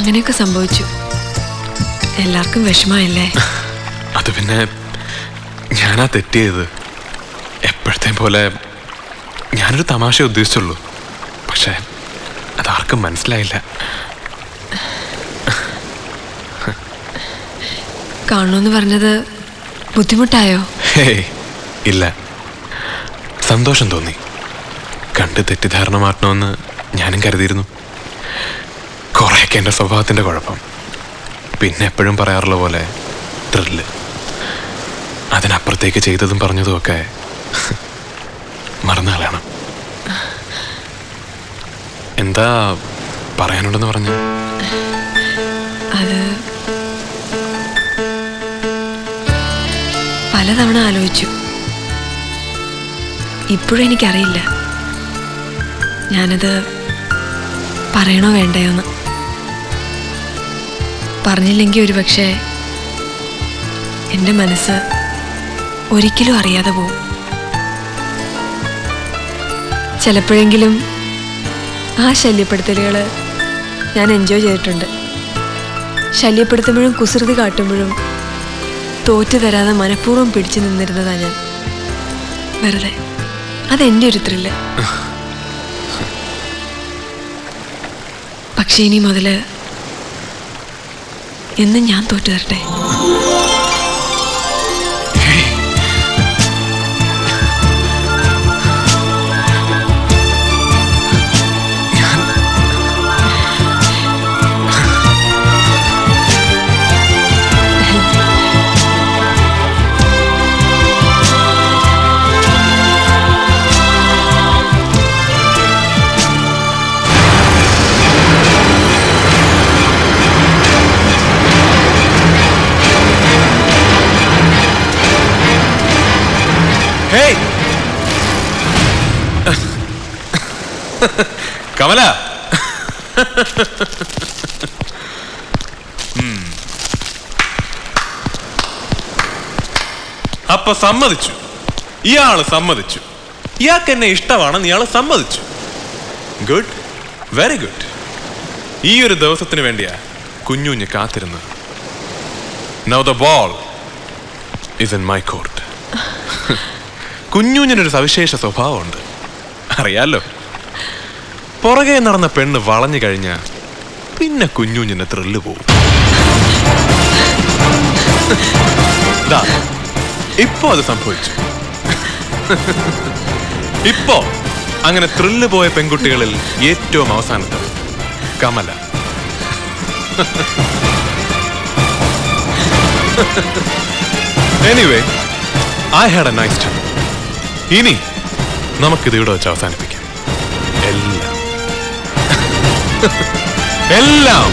അങ്ങനെയൊക്കെ സംഭവിച്ചു. എല്ലാവർക്കും വിഷമമായില്ലേ? അത് പിന്നെ ഞാനാ തെറ്റിയത്. എപ്പോഴത്തെ പോലെ ഞാനൊരു തമാശ ഉദ്ദേശിച്ചുള്ളൂ. പക്ഷെ അതാർക്കും മനസ്സിലായില്ല. കാണണമെന്ന് പറഞ്ഞത് ബുദ്ധിമുട്ടായോ? ഹേയ് ഇല്ല, സന്തോഷം തോന്നി. കണ്ട് തെറ്റിദ്ധാരണ മാറ്റണമെന്ന് ഞാനും കരുതിയിരുന്നു. കുറേയൊക്കെ എൻ്റെ സ്വഭാവത്തിൻ്റെ കുഴപ്പം. പിന്നെ എപ്പോഴും പറയാറുള്ള പോലെ ത്രില്ല്. അതിനപ്പുറത്തേക്ക് ചെയ്തതും പറഞ്ഞതുമൊക്കെ മറന്നു കളയണം. എന്താ പറയാനുണ്ടെന്ന് പറഞ്ഞു? അത് പലതവണ ആലോചിച്ചു. ഇപ്പോഴും എനിക്കറിയില്ല ഞാനത് പറയണോ വേണ്ടയോന്ന്. പറഞ്ഞില്ലെങ്കിൽ ഒരു പക്ഷേ എൻ്റെ മനസ്സ് ഒരിക്കലും അറിയാതെ പോവും. ചിലപ്പോഴെങ്കിലും ആ ശല്യപ്പെടുത്തലുകൾ ഞാൻ എൻജോയ് ചെയ്തിട്ടുണ്ട്. ശല്യപ്പെടുത്തുമ്പോഴും കുസൃതി കാട്ടുമ്പോഴും തോറ്റു തരാതെ മനഃപൂർവ്വം പിടിച്ചു നിന്നിരുന്നതാ ഞാൻ. വെറുതെ അതെൻ്റെ ഒരു ത്രില്ല്. പക്ഷെ ഇനി മുതൽ എന്നും ഞാൻ തോറ്റു തരട്ടെ. Hey! കമല, അപ്പൊ സമ്മതിച്ചു. ഇയാള് സമ്മതിച്ചു. ഇയാൾക്ക് എന്നെ ഇഷ്ടമാണെന്ന് ഇയാള് സമ്മതിച്ചു. Good, very good. ഈ ഒരു ദിവസത്തിന് വേണ്ടിയാ കുഞ്ഞുഞ്ഞ് കാത്തിരുന്നത്. Now the ball is in my court. കുഞ്ഞുഞ്ഞിനൊരു സവിശേഷ സ്വഭാവമുണ്ട്, അറിയാലോ. പുറകെ നടന്ന പെണ്ണ് വളഞ്ഞു കഴിഞ്ഞാ പിന്നെ കുഞ്ഞുഞ്ഞിന്റെ ത്രില്ല് പോവും. ഇപ്പോ അത് സംഭവിച്ചു. ഇപ്പോ അങ്ങനെ ത്രില്ല് പോയ പെൺകുട്ടികളിൽ ഏറ്റവും അവസാനത്തെ Kamala. Anyway, I had a nice time. ഇനി നമുക്കിത് ഇവിടെ വെച്ച് അവസാനിപ്പിക്കാം. എല്ലാം